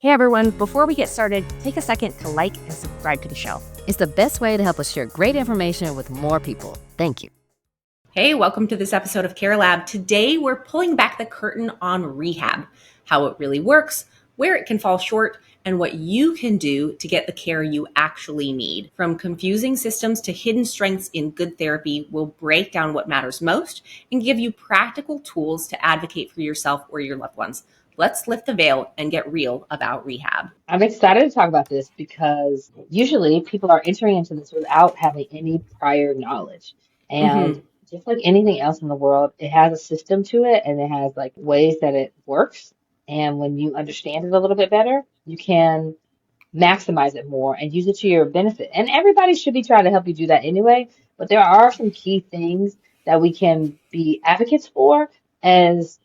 Hey everyone, before we get started, take a second to like and subscribe to the show. It's the best way to help us share great information with more people. Thank you. Hey, welcome to this episode of CareLab. Today, we're pulling back the curtain on rehab, how it really works, where it can fall short, and what you can do to get the care you actually need. From confusing systems to hidden strengths in good therapy, we'll break down what matters most and give you practical tools to advocate for yourself or your loved ones. Let's lift the veil and get real about rehab. I'm excited to talk about this because usually people are entering into this without having any prior knowledge. And just like anything else in the world, it has a system to it and it has like ways that it works. And when you understand it a little bit better, you can maximize it more and use it to your benefit. And everybody should be trying to help you do that anyway. But there are some key things that we can be advocates for as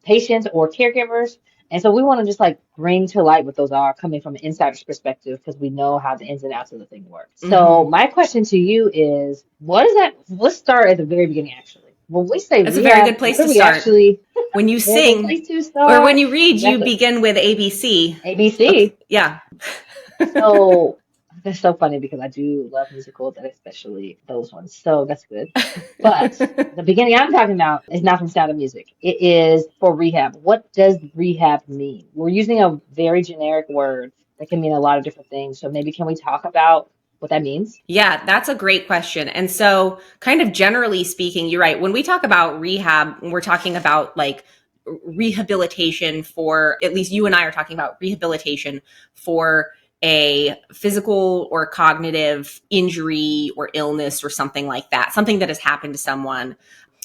patients or caregivers. And so we want to just like bring to light what those are coming from an insider's perspective because we know how the ins and outs of the thing work. So my question to you is, what is that? Let's start at the very beginning, actually. When we say That's rehab, a very good place to start. When you sing or when you read, you begin with ABC. ABC. Okay. Yeah. So that's so funny because I do love musicals and especially those ones. So that's good. But the beginning I'm talking about is not from Sound of Music. It is for rehab. What does rehab mean? We're using a very generic word that can mean a lot of different things. So maybe can we talk about what that means? Yeah, that's a great question. And so kind of generally speaking, you're right. When we talk about rehab, we're talking about like rehabilitation for, at least you and I are talking about rehabilitation for a physical or cognitive injury or illness or something like that, something that has happened to someone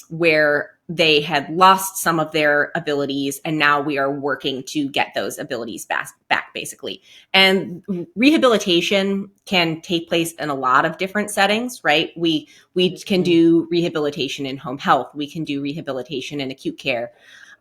where they had lost some of their abilities and now we are working to get those abilities back basically. And rehabilitation can take place in a lot of different settings, right? We can do rehabilitation in home health. We can do rehabilitation in acute care.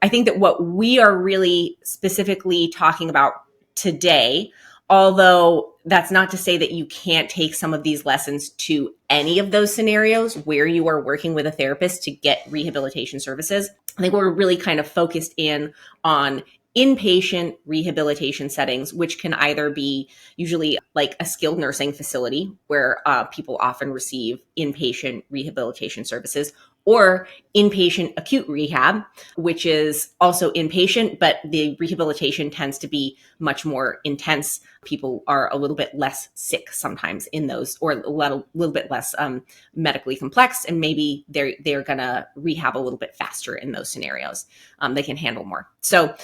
I think that what we are really specifically talking about today, although that's not to say that you can't take some of these lessons to any of those scenarios where you are working with a therapist to get rehabilitation services. I think we're really kind of focused in on inpatient rehabilitation settings, which can either be usually like a skilled nursing facility where people often receive inpatient rehabilitation services, or inpatient acute rehab, which is also inpatient, but the rehabilitation tends to be much more intense. People are a little bit less sick sometimes in those, or a little bit less medically complex, and maybe they're going to rehab a little bit faster in those scenarios. They can handle more. So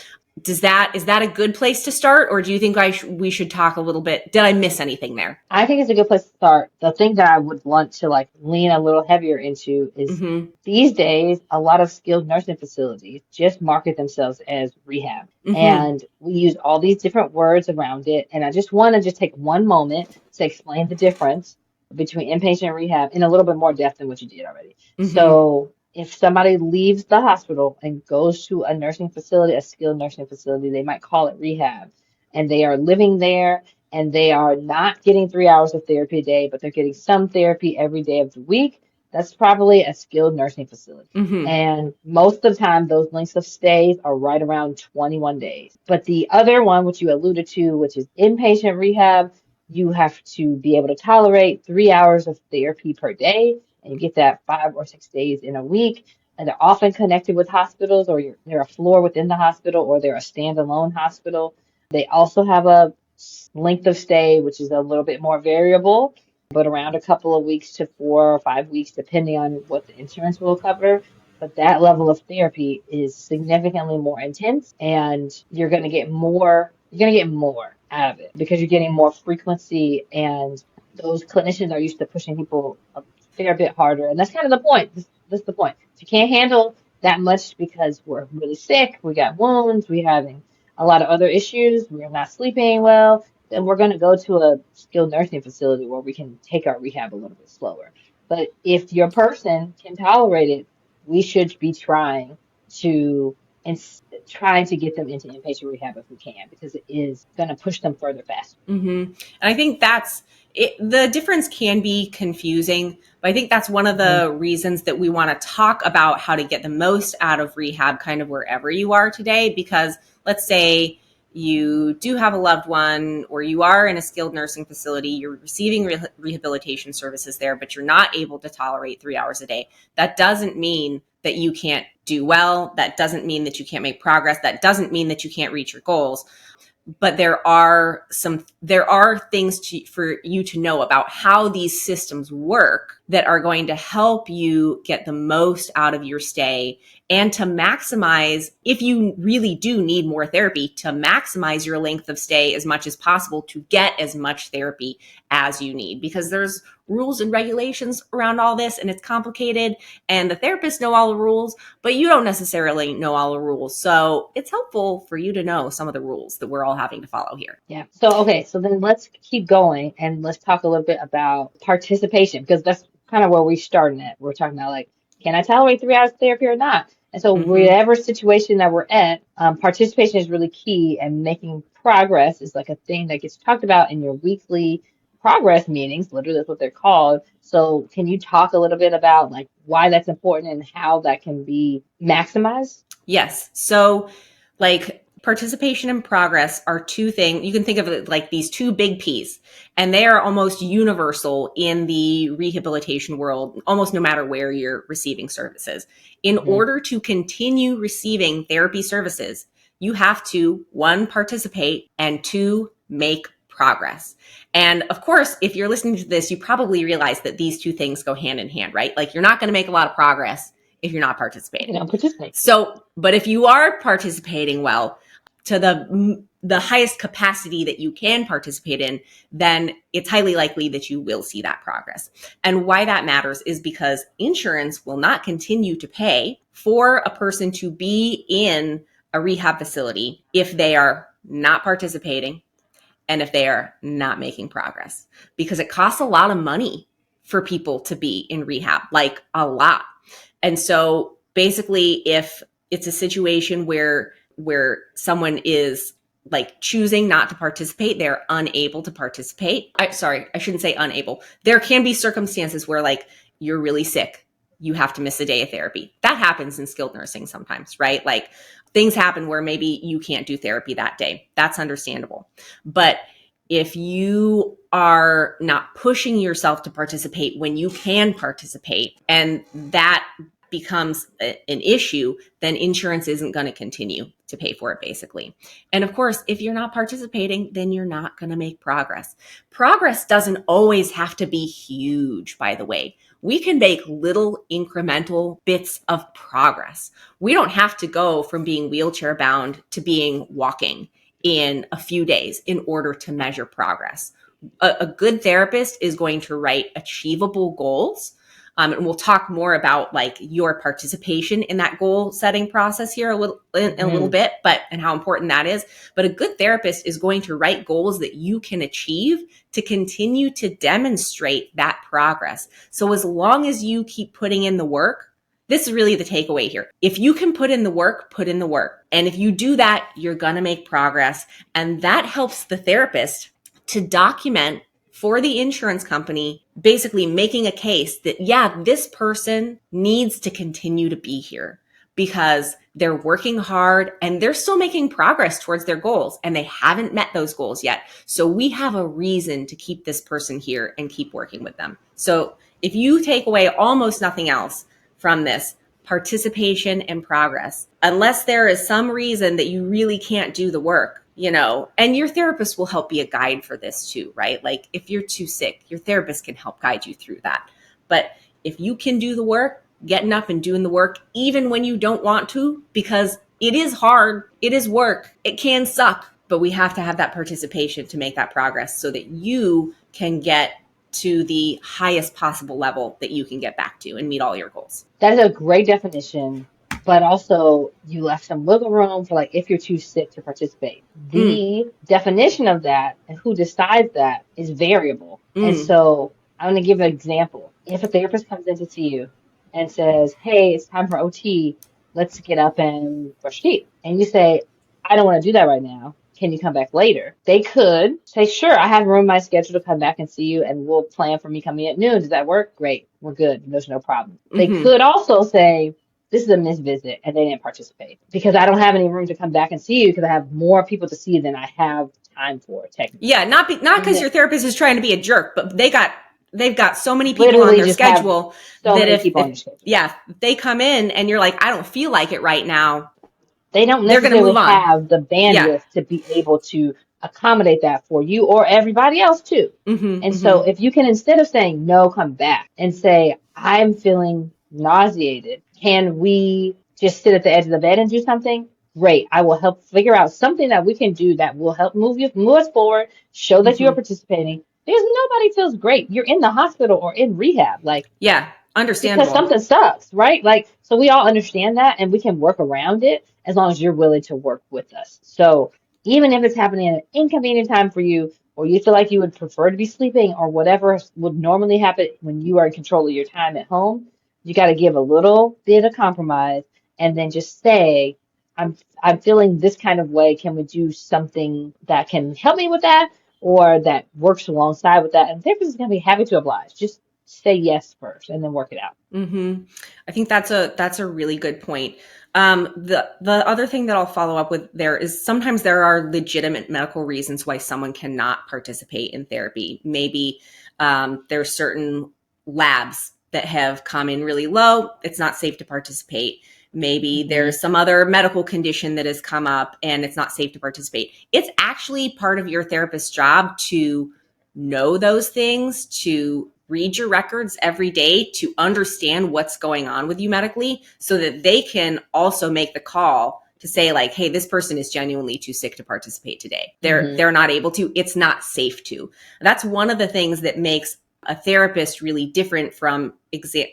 is that a good place to start, or do you think we should talk a little bit? Did I miss anything there? I think it's a good place to start. The thing that I would want to like lean a little heavier into is these days, a lot of skilled nursing facilities just market themselves as rehab. And we use all these different words around it. And I just want to just take one moment to explain the difference between inpatient and rehab in a little bit more depth than what you did already. So if somebody leaves the hospital and goes to a nursing facility, a skilled nursing facility, they might call it rehab, and they are living there and they are not getting 3 hours of therapy a day, but they're getting some therapy every day of the week, that's probably a skilled nursing facility. And most of the time, those lengths of stays are right around 21 days. But the other one, which you alluded to, which is inpatient rehab, you have to be able to tolerate 3 hours of therapy per day, and you get that 5 or 6 days in a week. And they're often connected with hospitals, or they're a floor within the hospital, or they're a standalone hospital. They also have a length of stay, which is a little bit more variable, but around a couple of weeks to 4 or 5 weeks, depending on what the insurance will cover. But that level of therapy is significantly more intense, and you're going to get more. You're going to get more out of it because you're getting more frequency, and those clinicians are used to pushing people a fair bit harder. And that's kind of the point. That's the point. If you can't handle that much because we're really sick, we got wounds, we're having a lot of other issues, we're not sleeping well, then we're going to go to a skilled nursing facility where we can take our rehab a little bit slower. But if your person can tolerate it, we should be trying to get them into inpatient rehab if we can, because it is going to push them further faster. And I think that's it. The difference can be confusing, but I think that's one of the reasons that we want to talk about how to get the most out of rehab kind of wherever you are today. Because let's say you do have a loved one, or you are in a skilled nursing facility, you're receiving rehabilitation services there, but you're not able to tolerate 3 hours a day, that doesn't mean that you can't do well. That doesn't mean that you can't make progress. That doesn't mean that you can't reach your goals. But there are things for you to know about how these systems work that are going to help you get the most out of your stay, and to maximize, if you really do need more therapy, to maximize your length of stay as much as possible to get as much therapy as you need, because there's rules and regulations around all this, and it's complicated, and the therapists know all the rules, but you don't necessarily know all the rules. So it's helpful for you to know some of the rules that we're all having to follow here. Yeah. So, okay. So then let's keep going and let's talk a little bit about participation, because that's kind of where we started at. We're talking about like, can I tolerate 3 hours of therapy or not? And so whatever situation that we're at, participation is really key, and making progress is like a thing that gets talked about in your weekly progress meetings. Literally, that's what they're called. So can you talk a little bit about like why that's important and how that can be maximized? Yes. So like participation and progress are two things. You can think of it like these two big P's, and they are almost universal in the rehabilitation world, almost no matter where you're receiving services. In order to continue receiving therapy services, you have to, one, participate, and two, make progress. And of course, if you're listening to this, you probably realize that these two things go hand in hand, right? Like you're not going to make a lot of progress if you're not participating. You don't participate. So, but if you are participating well, to the highest capacity that you can participate in, then it's highly likely that you will see that progress. And why that matters is because insurance will not continue to pay for a person to be in a rehab facility if they are not participating and if they are not making progress, because it costs a lot of money for people to be in rehab, like a lot. And so basically, if it's a situation where someone is like choosing not to participate, they're unable to participate. I shouldn't say unable. There can be circumstances where like you're really sick, you have to miss a day of therapy. That happens in skilled nursing sometimes, right? Like things happen where maybe you can't do therapy that day. That's understandable. But if you are not pushing yourself to participate when you can participate, and that becomes an issue, then insurance isn't going to continue to pay for it, basically. And of course, if you're not participating, then you're not going to make progress. Progress doesn't always have to be huge, by the way. We can make little incremental bits of progress. We don't have to go from being wheelchair bound to being walking in a few days in order to measure progress. A good therapist is going to write achievable goals. And we'll talk more about like your participation in that goal setting process here in a little bit, and how important that is. But a good therapist is going to write goals that you can achieve to continue to demonstrate that progress. So as long as you keep putting in the work, this is really the takeaway here. If you can put in the work, put in the work. And if you do that, you're going to make progress. And that helps the therapist to document for the insurance company, basically making a case that, yeah, this person needs to continue to be here because they're working hard and they're still making progress towards their goals, and they haven't met those goals yet. So we have a reason to keep this person here and keep working with them. So if you take away almost nothing else from this, participation and progress, unless there is some reason that you really can't do the work, and your therapist will help be a guide for this too, right? Like if you're too sick, your therapist can help guide you through that. But if you can do the work, getting up and doing the work, even when you don't want to, because it is hard, it is work, it can suck, but we have to have that participation to make that progress so that you can get to the highest possible level that you can get back to and meet all your goals. That is a great definition, but also you left some wiggle room for like if you're too sick to participate. The definition of that and who decides that is variable. And so I'm going to give an example. If a therapist comes in to see you and says, hey, it's time for OT, let's get up and brush your teeth. And you say, I don't want to do that right now. Can you come back later? They could say, sure, I have room in my schedule to come back and see you, and we'll plan for me coming at noon. Does that work? Great. We're good. There's no problem. They could also say, this is a missed visit and they didn't participate because I don't have any room to come back and see you because I have more people to see than I have time for technically. Yeah, not because your therapist is trying to be a jerk, but they've got so many people literally on their just have schedule so that many people on your schedule. if they come in and you're like, I don't feel like it right now, They don't they're going to necessarily move on. have the Yeah. bandwidth to be able to accommodate that for you or everybody else too. And so if you can, instead of saying no, come back and say, I'm feeling nauseated, can we just sit at the edge of the bed and do something? Great. I will help figure out something that we can do that will help move us forward, show that you are participating. Because nobody feels great. You're in the hospital or in rehab. Like, Yeah, because understandable. something sucks, right? Like, so we all understand that and we can work around it as long as you're willing to work with us. So even if it's happening at an inconvenient time for you, or you feel like you would prefer to be sleeping or whatever would normally happen when you are in control of your time at home, you got to give a little bit of compromise and then just say, I'm feeling this kind of way. Can we do something that can help me with that or that works alongside with that? And the therapist is going to be happy to oblige. Just say yes first and then work it out. I think that's a really good point. The other thing that I'll follow up with there is sometimes there are legitimate medical reasons why someone cannot participate in therapy. Maybe there's certain labs that have come in really low. It's not safe to participate. Maybe there's some other medical condition that has come up and it's not safe to participate. It's actually part of your therapist's job to know those things, to read your records every day, to understand what's going on with you medically so that they can also make the call to say like, hey, this person is genuinely too sick to participate today. They're not able to, it's not safe to. That's one of the things that makes a therapist really different from,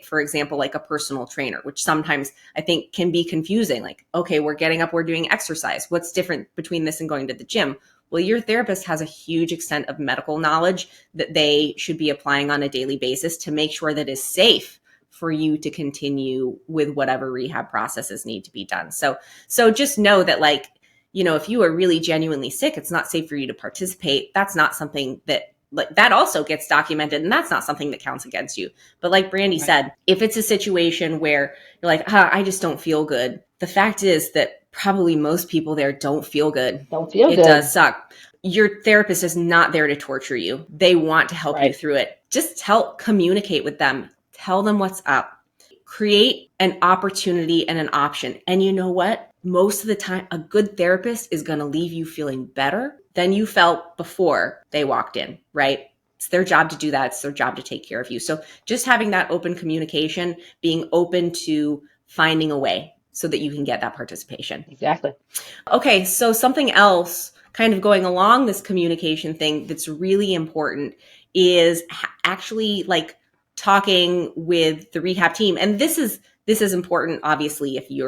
for example, like a personal trainer, which sometimes I think can be confusing. Like, okay, we're getting up, we're doing exercise. What's different between this and going to the gym? Well, your therapist has a huge extent of medical knowledge that they should be applying on a daily basis to make sure that it's safe for you to continue with whatever rehab processes need to be done. So just know that, like, you know, if you are really genuinely sick, it's not safe for you to participate. That's not something that, like, that also gets documented, and that's not something that counts against you. But like Brandy said, if it's a situation where you're like, I just don't feel good, the fact is that probably most people there don't feel good. It does suck. Your therapist is not there to torture you. They want to help you through it. Just communicate with them. Tell them what's up. Create an opportunity and an option. And you know what? Most of the time, a good therapist is going to leave you feeling better than you felt before they walked in, right? It's their job to do that. It's their job to take care of you. So just having that open communication, being open to finding a way so that you can get that participation. Exactly. Okay, so something else kind of going along this communication thing that's really important is actually like talking with the rehab team. And this is important, obviously, if you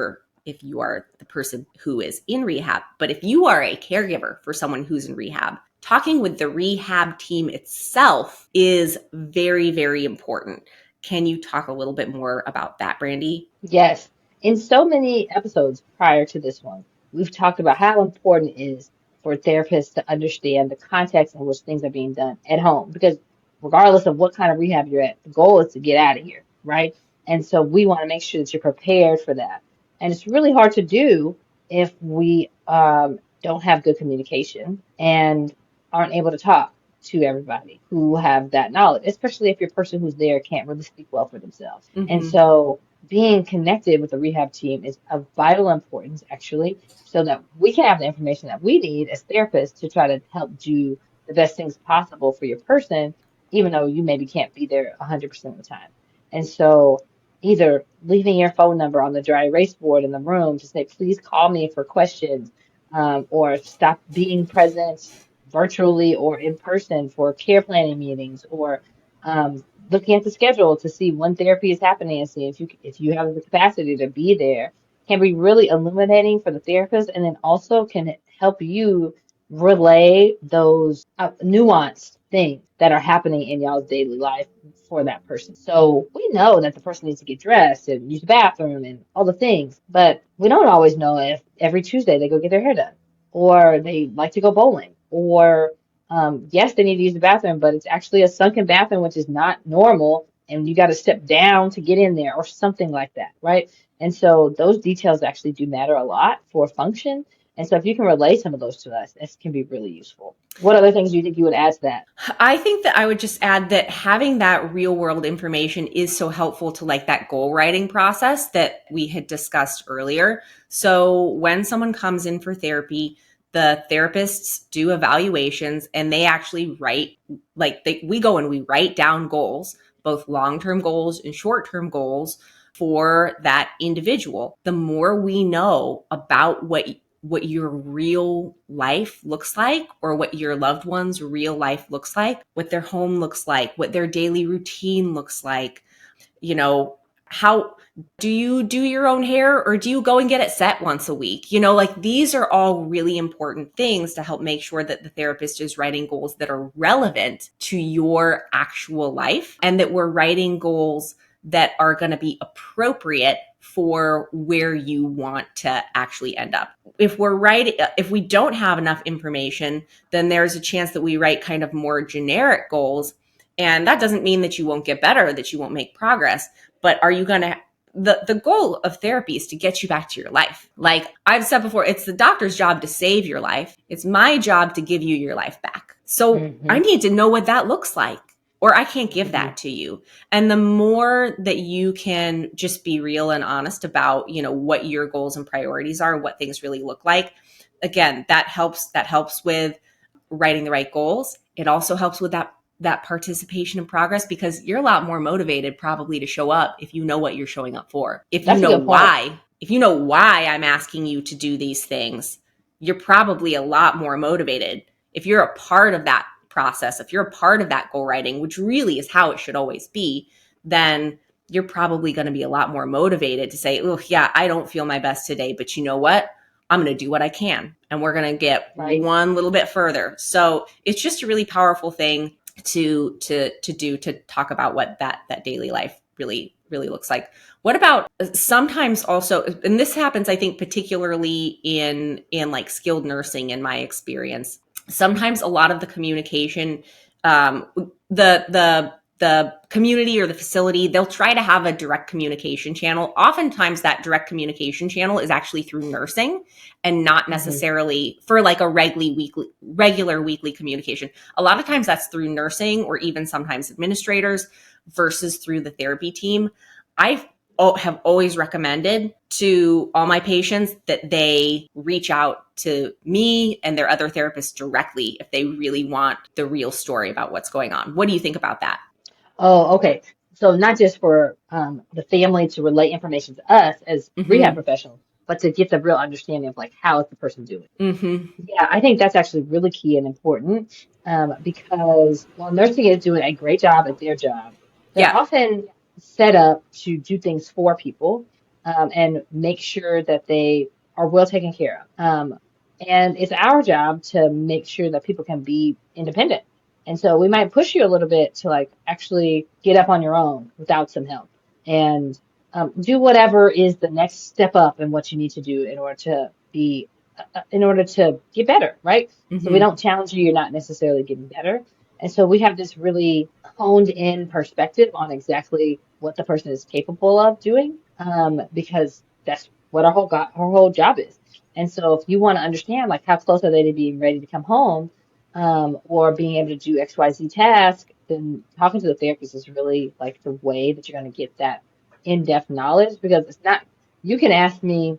are the person who is in rehab. But if you are a caregiver for someone who's in rehab, talking with the rehab team itself is very, very important. Can you talk a little bit more about that, Brandy? Yes. In so many episodes prior to this one, we've talked about how important it is for therapists to understand the context in which things are being done at home. Because regardless of what kind of rehab you're at, the goal is to get out of here, right? And so we want to make sure that you're prepared for that. And it's really hard to do if we don't have good communication and aren't able to talk to everybody who have that knowledge, especially if your person who's there can't really speak well for themselves. And so being connected with the rehab team is of vital importance, actually, so that we can have the information that we need as therapists to try to help do the best things possible for your person, even though you maybe can't be there 100% of the time. And so either leaving your phone number on the dry erase board in the room to say, please call me for questions, or stop being present virtually or in person for care planning meetings, or looking at the schedule to see when therapy is happening and see if you have the capacity to be there, can be really illuminating for the therapist, and then also can help you relay those nuanced things that are happening in y'all's daily life for that person. So we know that the person needs to get dressed and use the bathroom and all the things, but we don't always know if every Tuesday they go get their hair done, or they like to go bowling, or yes, they need to use the bathroom, but it's actually a sunken bathroom, which is not normal and you got to step down to get in there or something like that, right? And so those details actually do matter a lot for function. And so if you can relay some of those to us, this can be really useful. What other things do you think you would add to that? I think that I would just add that having that real world information is so helpful to like that goal writing process that we had discussed earlier. So when someone comes in for therapy, the therapists do evaluations and they actually write, we go and we write down goals, both long-term goals and short-term goals for that individual. The more we know about what your real life looks like, or what your loved one's real life looks like, what their home looks like, what their daily routine looks like. You know, how do you do your own hair, or do you go and get it set once a week? You know, like these are all really important things to help make sure that the therapist is writing goals that are relevant to your actual life, and that we're writing goals that are going to be appropriate for where you want to actually end up. If we don't have enough information, then there's a chance that we write kind of more generic goals. And that doesn't mean that you won't get better, that you won't make progress, but are you going to, the goal of therapy is to get you back to your life. Like I've said before, it's the doctor's job to save your life. It's my job to give you your life back. So I need to know what that looks like, or I can't give that to you. And the more that you can just be real and honest about, you know, what your goals and priorities are, what things really look like, again, that helps with writing the right goals. It also helps with that participation in progress, because you're a lot more motivated probably to show up if you know what you're showing up for. If you know why I'm asking you to do these things, you're probably a lot more motivated. If you're a part of that process, if you're a part of that goal writing, which really is how it should always be, then you're probably going to be a lot more motivated to say, oh yeah, I don't feel my best today, but you know what? I'm going to do what I can, and we're going to get one little bit further. So it's just a really powerful thing to do, to talk about what that daily life really looks like. What about sometimes also, and this happens, I think, particularly in like skilled nursing, in my experience, sometimes a lot of the communication, the community or the facility, they'll try to have a direct communication channel. Oftentimes that direct communication channel is actually through nursing and not necessarily for like a regular weekly communication. A lot of times that's through nursing, or even sometimes administrators, versus through the therapy team. I have always recommended to all my patients that they reach out to me and their other therapists directly if they really want the real story about what's going on. What do you think about that? Oh, okay. So not just for the family to relay information to us as rehab professionals, but to get the real understanding of like how is the person doing. Yeah, I think that's actually really key and important, because while nursing is doing a great job at their job, they're often set up to do things for people, and make sure that they are well taken care of. And it's our job to make sure that people can be independent. And so we might push you a little bit to like actually get up on your own without some help, and do whatever is the next step up in what you need to do in order to get better, right? So we don't challenge you, you're not necessarily getting better. And so we have this really honed in perspective on exactly what the person is capable of doing, because that's what our whole job is. And so if you want to understand like how close are they to being ready to come home, or being able to do XYZ task, then talking to the therapist is really like the way that you're going to get that in-depth knowledge, because it's not, you can ask me,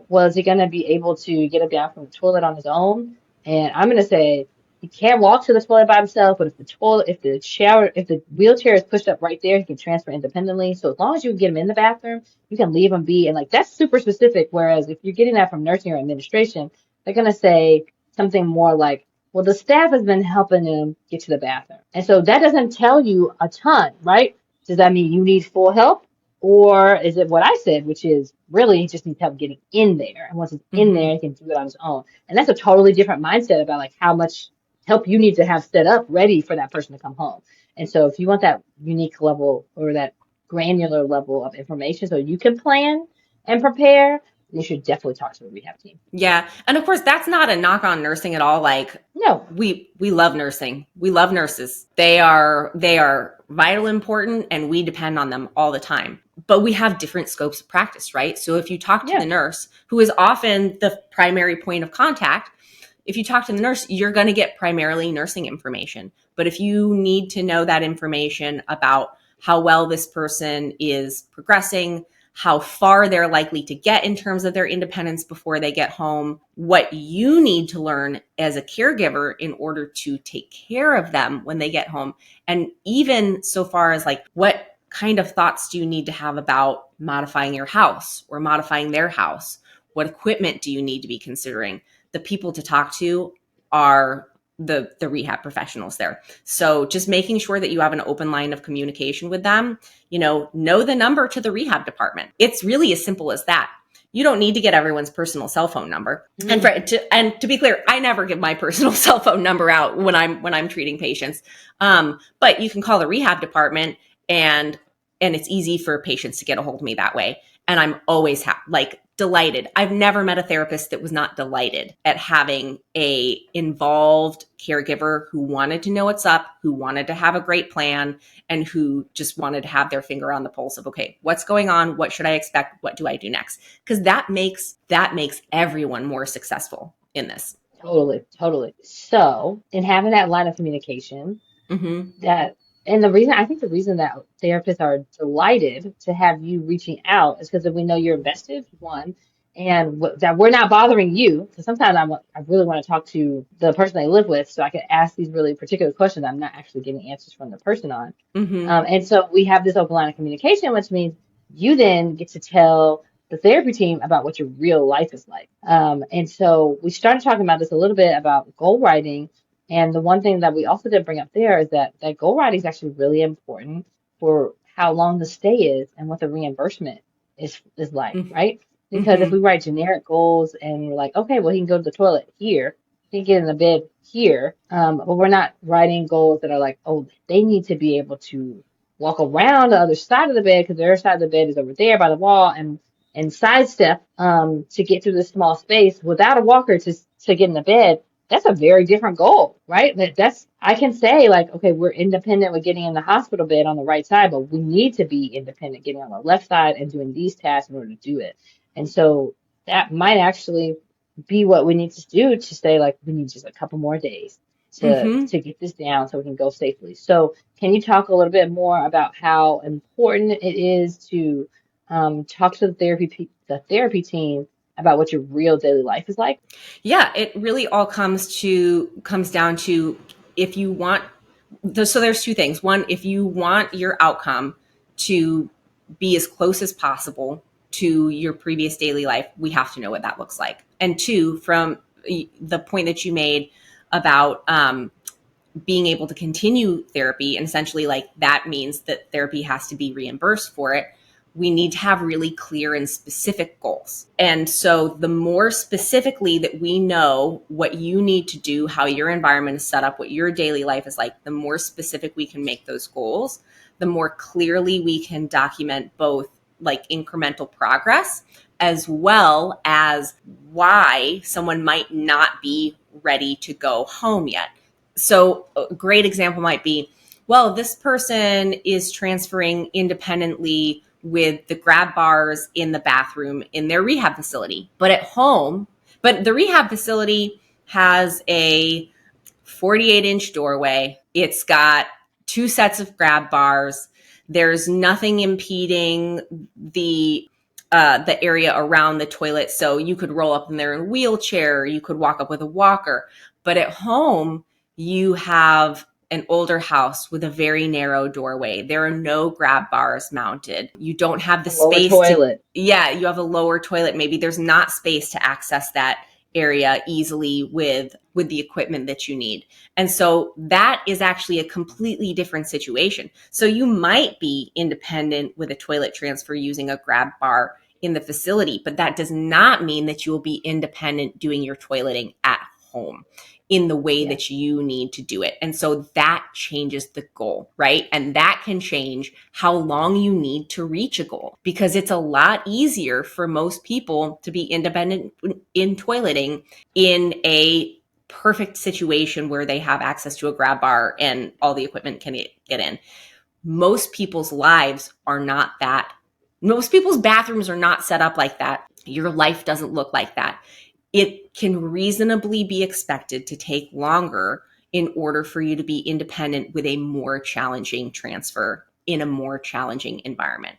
well, is he going to be able to get up down from the toilet on his own? And I'm going to say he can't walk to the toilet by himself, but if the wheelchair is pushed up right there, he can transfer independently. So as long as you can get him in the bathroom, you can leave him be. And like, that's super specific. Whereas if you're getting that from nursing or administration, they're going to say something more like, well, the staff has been helping him get to the bathroom. And so that doesn't tell you a ton, right? Does that mean you need full help? Or is it what I said, which is really he just needs help getting in there. And once he's in there, he can do it on his own. And that's a totally different mindset about like how much help you need to have set up ready for that person to come home. And so if you want that unique level or that granular level of information so you can plan and prepare, you should definitely talk to the rehab team. Yeah. And of course, that's not a knock on nursing at all. Like, no, we love nursing. We love nurses. They are vital important, and we depend on them all the time. But we have different scopes of practice, right? So if you talk to the nurse, who is often the primary point of contact, if you talk to the nurse, you're going to get primarily nursing information. But if you need to know that information about how well this person is progressing, how far they're likely to get in terms of their independence before they get home, what you need to learn as a caregiver in order to take care of them when they get home. And even so far as like, what kind of thoughts do you need to have about modifying your house or modifying their house? What equipment do you need to be considering? The people to talk to are the rehab professionals there. So just making sure that you have an open line of communication with them, know the number to the rehab department. It's really as simple as that. You don't need to get everyone's personal cell phone number. Mm-hmm. And to be clear, I never give my personal cell phone number out when I'm treating patients. But you can call the rehab department, and it's easy for patients to get a hold of me that way. And I'm always delighted. I've never met a therapist that was not delighted at having a involved caregiver who wanted to know what's up, who wanted to have a great plan, and who just wanted to have their finger on the pulse of, okay, what's going on? What should I expect? What do I do next? Because that makes everyone more successful in this. Totally. So in having that line of communication, mm-hmm. And the reason that therapists are delighted to have you reaching out is because we know you're invested, one, and that we're not bothering you. Because sometimes I really want to talk to the person they live with, so I can ask these really particular questions I'm not actually getting answers from the person on. Mm-hmm. And so we have this open line of communication, which means you then get to tell the therapy team about what your real life is like. And so we started talking about this a little bit about goal writing. And the one thing that we also did bring up there is that goal writing is actually really important for how long the stay is and what the reimbursement is like, mm-hmm. right? Because if we write generic goals and we're like, okay, well, he can go to the toilet here, he can get in the bed here, but we're not writing goals that are like, oh, they need to be able to walk around the other side of the bed because their side of the bed is over there by the wall and sidestep to get through this small space without a walker to get in the bed. That's a very different goal, right? I can say like, okay, we're independent with getting in the hospital bed on the right side, but we need to be independent getting on the left side and doing these tasks in order to do it. And so that might actually be what we need to do to say like, we need just a couple more days to get this down so we can go safely. So can you talk a little bit more about how important it is to talk to the therapy team about what your real daily life is like? Yeah, it really all comes down to if you want. So there's two things. One, if you want your outcome to be as close as possible to your previous daily life, we have to know what that looks like. And two, from the point that you made about being able to continue therapy, and essentially like that means that therapy has to be reimbursed for it. We need to have really clear and specific goals. And so the more specifically that we know what you need to do, how your environment is set up, what your daily life is like, the more specific we can make those goals, the more clearly we can document both like incremental progress as well as why someone might not be ready to go home yet. So a great example might be, well, this person is transferring independently with the grab bars in the bathroom in their rehab facility. But at home, the rehab facility has a 48-inch doorway. It's got 2 sets of grab bars. There's nothing impeding the area around the toilet. So you could roll up in there in a wheelchair, you could walk up with a walker. But at home, you have an older house with a very narrow doorway. There are no grab bars mounted. You don't have the space toilet. You have a lower toilet. Maybe there's not space to access that area easily with the equipment that you need. And so that is actually a completely different situation. So you might be independent with a toilet transfer using a grab bar in the facility, but that does not mean that you will be independent doing your toileting at home in the way that you need to do it. And so that changes the goal, right? And that can change how long you need to reach a goal, because it's a lot easier for most people to be independent in toileting in a perfect situation where they have access to a grab bar and all the equipment can get in. Most people's lives are not that. Most people's bathrooms are not set up like that. Your life doesn't look like that. It can reasonably be expected to take longer in order for you to be independent with a more challenging transfer in a more challenging environment.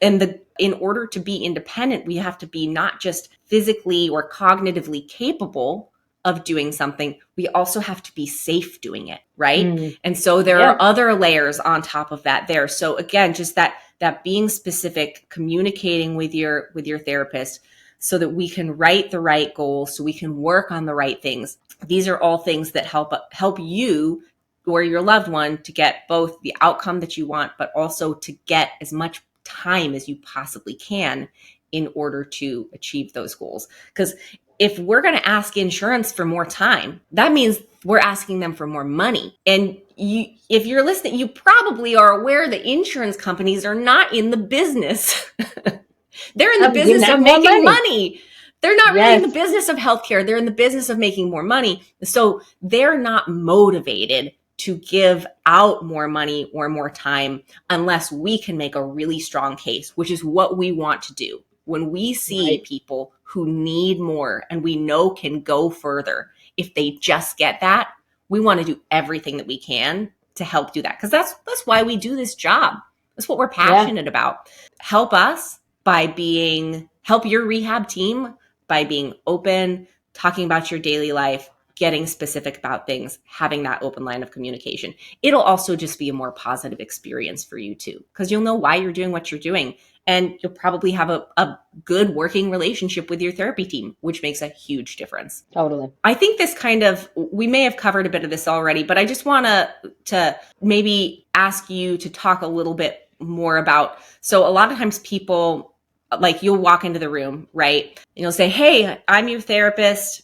And in order to be independent, we have to be not just physically or cognitively capable of doing something, we also have to be safe doing it, right? And so there are other layers on top of that there. So again, just that being specific, communicating with your therapist so that we can write the right goals, so we can work on the right things. These are all things that help you or your loved one to get both the outcome that you want, but also to get as much time as you possibly can in order to achieve those goals. Because if we're going to ask insurance for more time, that means we're asking them for more money. And if you're listening, you probably are aware that insurance companies are not in the business. They're in the business of making money. They're not really in the business of healthcare. They're in the business of making more money. So they're not motivated to give out more money or more time unless we can make a really strong case, which is what we want to do. When we see people who need more and we know can go further, if they just get that, we want to do everything that we can to help do that. Because that's why we do this job. That's what we're passionate about. Help us help your rehab team by being open, talking about your daily life, getting specific about things, having that open line of communication. It'll also just be a more positive experience for you too, because you'll know why you're doing what you're doing. And you'll probably have a good working relationship with your therapy team, which makes a huge difference. Totally. I think we may have covered a bit of this already, but I just want to maybe ask you to talk a little bit more about, so a lot of times people, like you'll walk into the room, right? And you'll say, hey, I'm your therapist.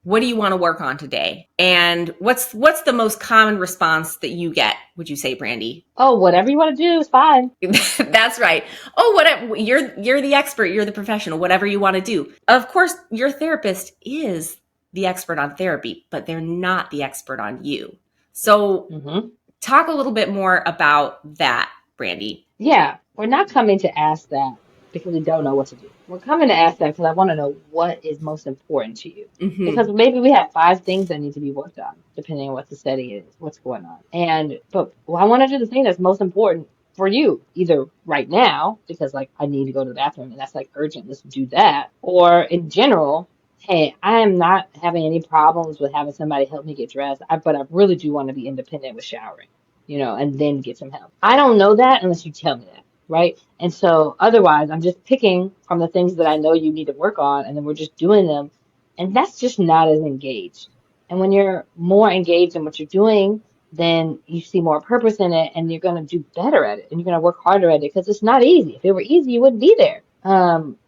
What do you want to work on today? And what's the most common response that you get, would you say, Brandy? Oh, whatever you want to do is fine. That's right. Oh, whatever. You're the expert. You're the professional. Whatever you want to do. Of course, your therapist is the expert on therapy, but they're not the expert on you. So talk a little bit more about that, Brandy. Yeah, we're not coming to ask that because we don't know what to do. We're coming to ask that because I want to know what is most important to you. Because maybe we have 5 things that need to be worked on, depending on what the setting is, what's going on. But I want to do the thing that's most important for you, either right now, because like I need to go to the bathroom and that's like urgent, let's do that. Or in general, hey, I am not having any problems with having somebody help me get dressed, but I really do want to be independent with showering, and then get some help. I don't know that unless you tell me that, right? And so otherwise, I'm just picking from the things that I know you need to work on, and then we're just doing them. And that's just not as engaged. And when you're more engaged in what you're doing, then you see more purpose in it, and you're going to do better at it, and you're going to work harder at it because it's not easy. If it were easy, you wouldn't be there.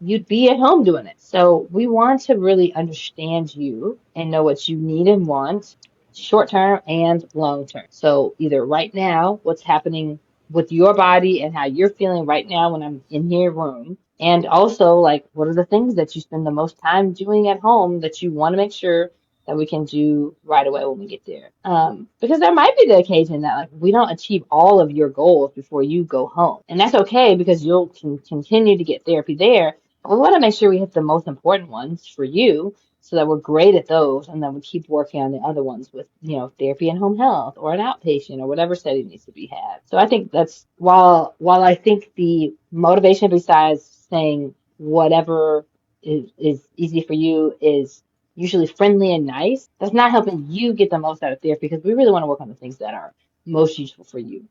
You'd be at home doing it. So we want to really understand you and know what you need and want, short term and long term. So either right now, what's happening with your body and how you're feeling right now when I'm in your room. And also, like, what are the things that you spend the most time doing at home that you want to make sure that we can do right away when we get there? Because there might be the occasion that like we don't achieve all of your goals before you go home. And that's okay because you'll continue to get therapy there. But we want to make sure we hit the most important ones for you so that we're great at those, and then we keep working on the other ones with, therapy and home health or an outpatient or whatever setting needs to be had. So I think that's while I think the motivation besides saying whatever is easy for you is usually friendly and nice, that's not helping you get the most out of therapy because we really want to work on the things that are most useful for you.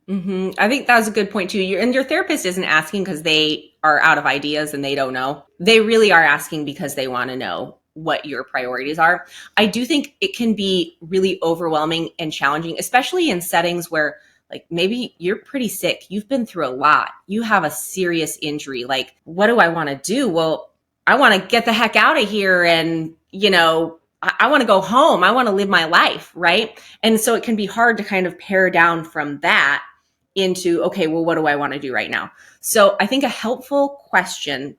I think that was a good point too. And your therapist isn't asking because they are out of ideas and they don't know. They really are asking because they want to know what your priorities are. I do think it can be really overwhelming and challenging, especially in settings where like maybe you're pretty sick. You've been through a lot. You have a serious injury. Like, what do I want to do? Well, I want to get the heck out of here and, I want to go home. I want to live my life. Right. And so it can be hard to kind of pare down from that into, okay, well, what do I want to do right now? So I think a helpful question.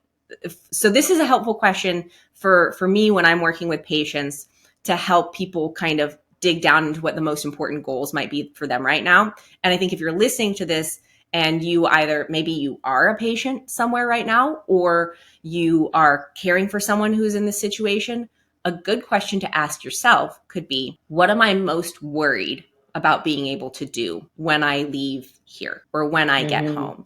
So this is a helpful question for me when I'm working with patients to help people kind of dig down into what the most important goals might be for them right now. And I think if you're listening to this and you either, maybe you are a patient somewhere right now, or you are caring for someone who's in this situation, a good question to ask yourself could be, what am I most worried about being able to do when I leave here or when I get home?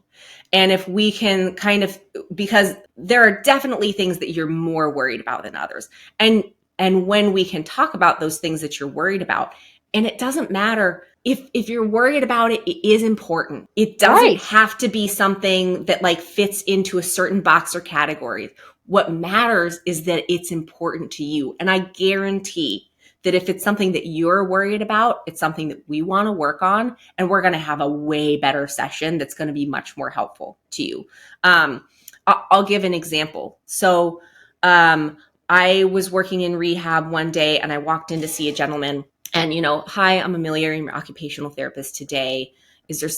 And if we can kind of, because there are definitely things that you're more worried about than others. And when we can talk about those things that you're worried about, and it doesn't matter if you're worried about it, it is important. It doesn't have to be something that like fits into a certain box or category. What matters is that it's important to you. And I guarantee that if it's something that you're worried about, it's something that we want to work on, and we're going to have a way better session that's going to be much more helpful to you. I'll give an example. So I was working in rehab one day and I walked in to see a gentleman, and, hi, I'm Emilia, I'm your occupational therapist today.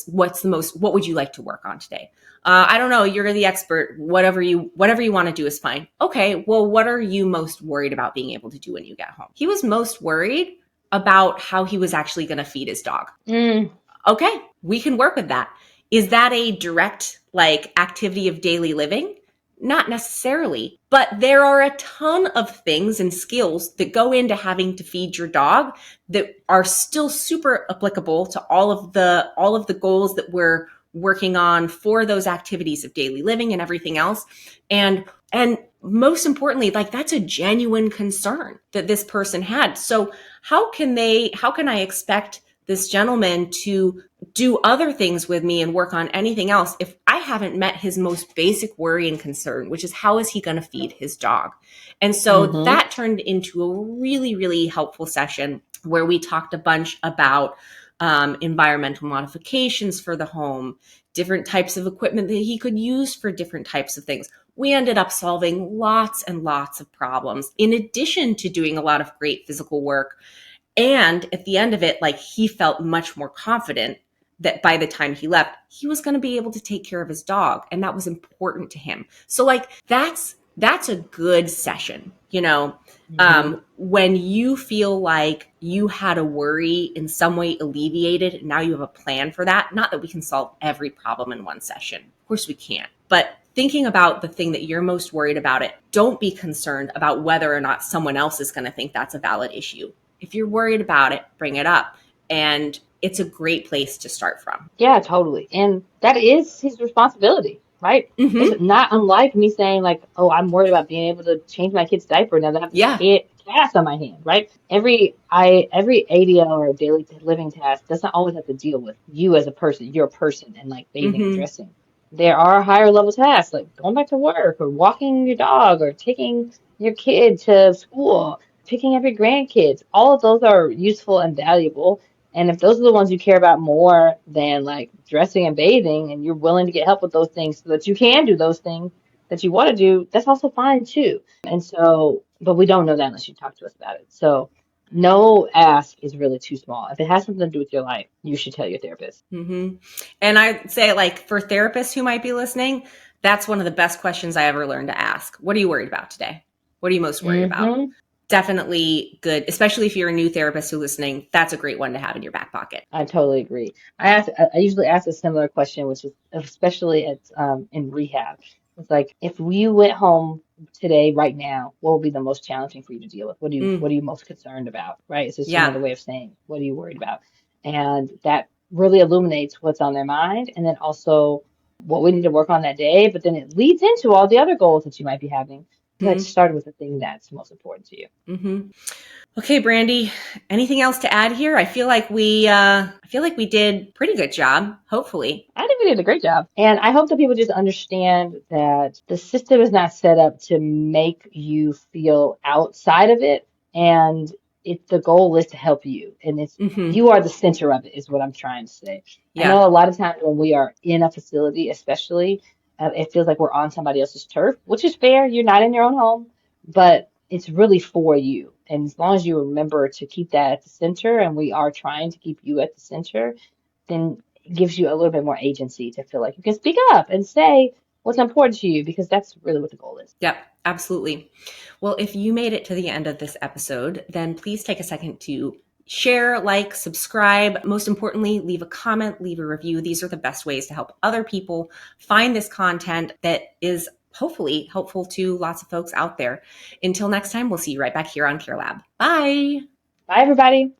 What would you like to work on today? I don't know. You're the expert. Whatever you want to do is fine. Okay. Well, what are you most worried about being able to do when you get home? He was most worried about how he was actually going to feed his dog. Okay. We can work with that. Is that a direct activity of daily living? Not necessarily, but there are a ton of things and skills that go into having to feed your dog that are still super applicable to all of the goals that we're working on for those activities of daily living and everything else. And most importantly, that's a genuine concern that this person had. So how can I expect this gentleman to do other things with me and work on anything else if I haven't met his most basic worry and concern, which is how is he going to feed his dog? And so that turned into a really, really helpful session where we talked a bunch about environmental modifications for the home, different types of equipment that he could use for different types of things. We ended up solving lots and lots of problems in addition to doing a lot of great physical work. And at the end of it, he felt much more confident that by the time he left, he was going to be able to take care of his dog. And that was important to him. So that's a good session, when you feel like you had a worry in some way alleviated, and now you have a plan for that. Not that we can solve every problem in one session. Of course we can't. But thinking about the thing that you're most worried about it, don't be concerned about whether or not someone else is going to think that's a valid issue. If you're worried about it, bring it up. And it's a great place to start from. Yeah, totally. And that is his responsibility, right? It's not unlike me saying oh, I'm worried about being able to change my kid's diaper now that I have a task on my hand, right? Every ADL or daily living task doesn't always have to deal with you as a person, you're a person, and bathing and dressing. There are higher level tasks like going back to work or walking your dog or taking your kid to school, picking up your grandkids. All of those are useful and valuable. And if those are the ones you care about more than dressing and bathing, and you're willing to get help with those things so that you can do those things that you want to do, that's also fine too. And so, but we don't know that unless you talk to us about it. So no ask is really too small. If it has something to do with your life, you should tell your therapist. And I'd say for therapists who might be listening, that's one of the best questions I ever learned to ask. What are you worried about today? What are you most worried about? Definitely good, especially if you're a new therapist who's listening. That's a great one to have in your back pocket. I totally agree. I usually ask a similar question, which is especially at in rehab. It's if you went home today, right now, what would be the most challenging for you to deal with? What are you most concerned about? Right? It's just another way of saying, what are you worried about? And that really illuminates what's on their mind, and then also what we need to work on that day. But then it leads into all the other goals that you might be having. Let's start with the thing that's most important to you. Okay, Brandy, anything else to add here? I feel like we did a pretty good job, hopefully. I think we did a great job. And I hope that people just understand that the system is not set up to make you feel outside of it. And the goal is to help you. And you are the center of it, is what I'm trying to say. I know a lot of times when we are in a facility, especially, it feels like we're on somebody else's turf, which is fair. You're not in your own home. But it's really for you. And as long as you remember to keep that at the center, and we are trying to keep you at the center, then it gives you a little bit more agency to feel like you can speak up and say what's important to you, because that's really what the goal is. Yep, absolutely. Well, if you made it to the end of this episode, then please take a second to share, like, subscribe. Most importantly, leave a comment, leave a review. These are the best ways to help other people find this content that is hopefully helpful to lots of folks out there. Until next time, we'll see you right back here on CareLab. Bye. Bye, everybody.